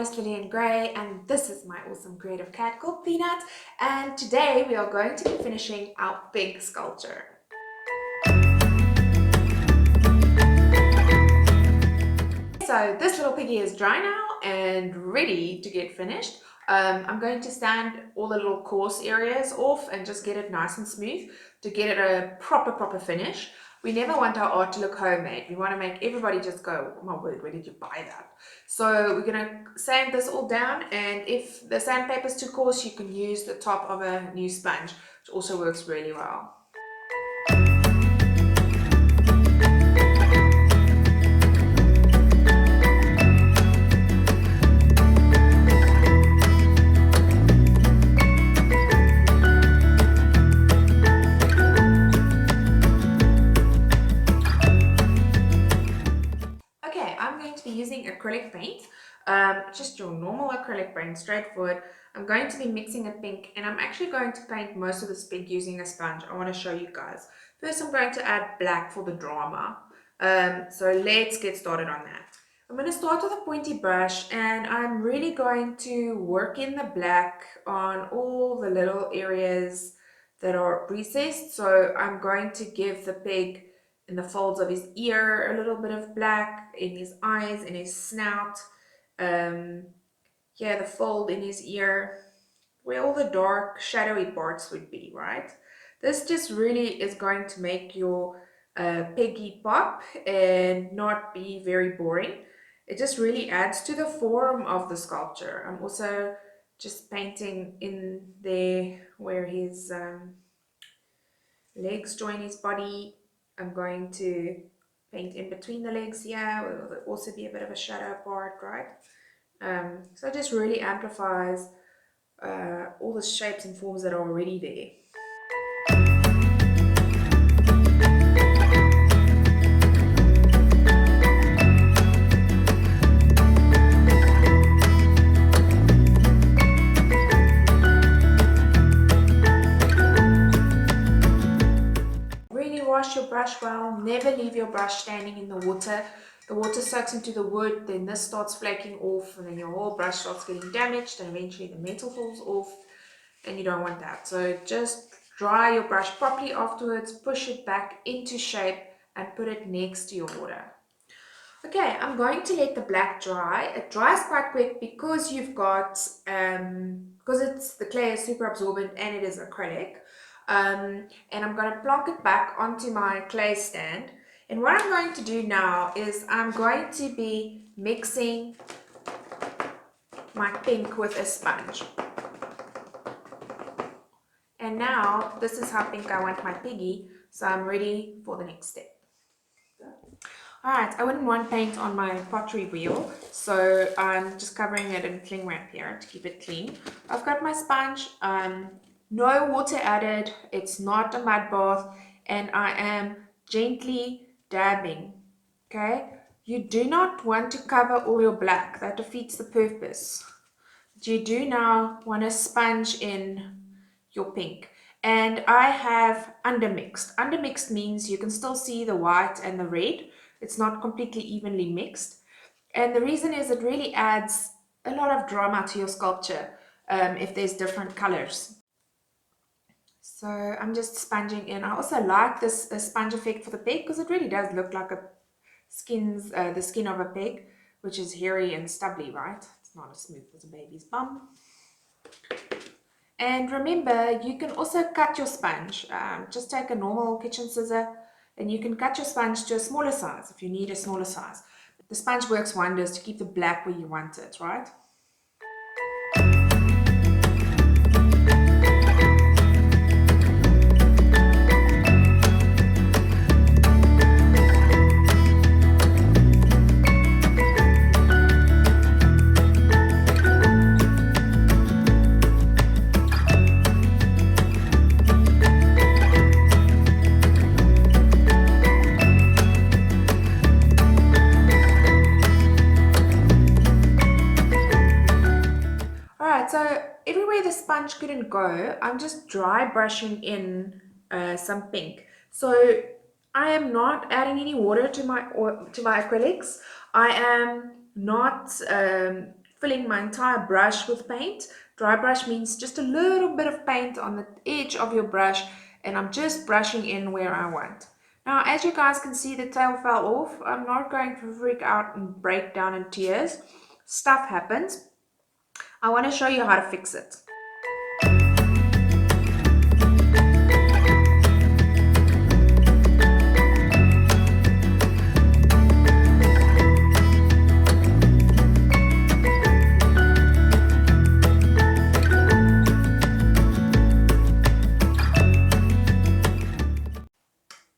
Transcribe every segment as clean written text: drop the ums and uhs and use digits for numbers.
host Lillian Gray, and this is my awesome creative cat called Peanut, and today we are going to be finishing our pig sculpture. So this little piggy is dry now and ready to get finished. I'm going to sand all the little coarse areas off and just get it nice and smooth to get it a proper finish. We never want our art to look homemade. We want to make everybody just go, oh my word, where did you buy that? So we're going to sand this all down, and if the sandpaper is too coarse, you can use the top of a new sponge, which also works really well. I'm going to be using acrylic paint, just your normal acrylic paint, straightforward. I'm going to be mixing it pink, and I'm actually going to paint most of this pink using a sponge. I want to show you guys. First, I'm going to add black for the drama. So let's get started on that. I'm going to start with a pointy brush, and I'm really going to work in the black on all the little areas that are recessed. So I'm going to give the pig in the folds of his ear a little bit of black, in his eyes, in his snout, yeah, the fold in his ear, where all the dark shadowy parts would be, right? This just really is going to make your piggy pop and not be very boring. It just really adds to the form of the sculpture. I'm also just painting in there where his legs join his body. I'm going to paint in between the legs here. Will also be a bit of a shadow part, right? So it just really amplifies all the shapes and forms that are already there. Wash your brush well. Never leave your brush standing in the water. The water soaks into the wood, then this starts flaking off, and then your whole brush starts getting damaged, and eventually the metal falls off, and you don't want that. So just dry your brush properly afterwards, push it back into shape, and put it next to your water. Okay, I'm going to let the black dry. It dries quite quick because you've got, because the clay is super absorbent and it is acrylic. And I'm going to plonk it back onto my clay stand. And what I'm going to do now is I'm going to be mixing my pink with a sponge. And now this is how pink I want my piggy, so I'm ready for the next step. Alright, I wouldn't want paint on my pottery wheel, so I'm just covering it in cling wrap here to keep it clean. I've got my sponge, no water added, it's not a mud bath, and I am gently dabbing, okay? You do not want to cover all your black, that defeats the purpose. You do now want to sponge in your pink. And I have undermixed. Undermixed means you can still see the white and the red. It's not completely evenly mixed. And the reason is it really adds a lot of drama to your sculpture if there's different colors. So I'm just sponging in. I also like this sponge effect for the pig because it really does look like the skin of a pig, which is hairy and stubbly, right? It's not as smooth as a baby's bum. And remember, you can also cut your sponge. Just take a normal kitchen scissor and you can cut your sponge to a smaller size if you need a smaller size. The sponge works wonders to keep the black where you want it, right? So everywhere the sponge couldn't go, I'm just dry brushing in some pink. So I am not adding any water to my acrylics. I am not filling my entire brush with paint. Dry brush means just a little bit of paint on the edge of your brush, and I'm just brushing in where I want. Now, as you guys can see, the tail fell off. I'm not going to freak out and break down in tears. Stuff happens. I want to show you how to fix it.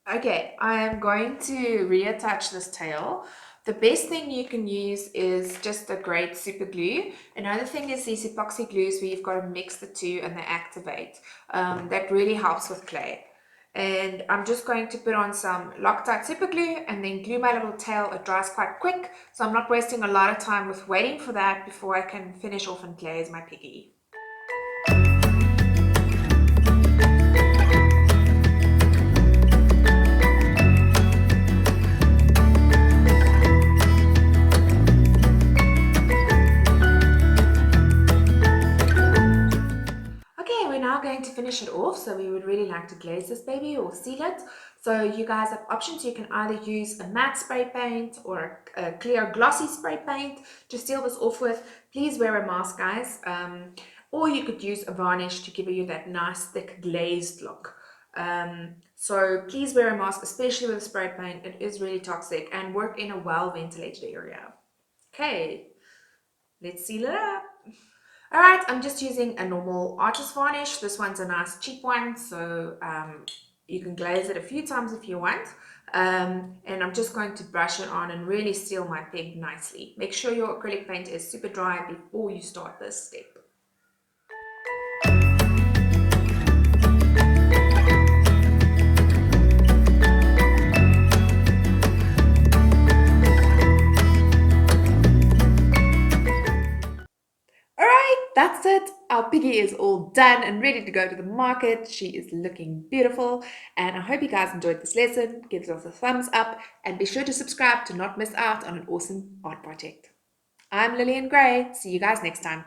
Okay, I am going to reattach this tail. The best thing you can use is just a great super glue. Another thing is these epoxy glues where you've got to mix the two and they activate. That really helps with clay. And I'm just going to put on some Loctite super glue and then glue my little tail. It dries quite quick, so I'm not wasting a lot of time with waiting for that before I can finish off and glaze my piggy. Going to finish it off, so we would really like to glaze this baby or seal it. So you guys have options. You can either use a matte spray paint or a clear glossy spray paint to seal this off with. Please wear a mask, guys, or you could use a varnish to give you that nice thick glazed look. So please wear a mask, especially with a spray paint. It is really toxic, and work in a well ventilated area. Okay, let's seal it up. Alright, I'm just using a normal artist varnish. This one's a nice cheap one, so you can glaze it a few times if you want. And I'm just going to brush it on and really seal my pig nicely. Make sure your acrylic paint is super dry before you start this step. That's it. Our piggy is all done and ready to go to the market. She is looking beautiful, and I hope you guys enjoyed this lesson. Give us a thumbs up and be sure to subscribe to not miss out on an awesome art project. I'm Lillian Gray. See you guys next time.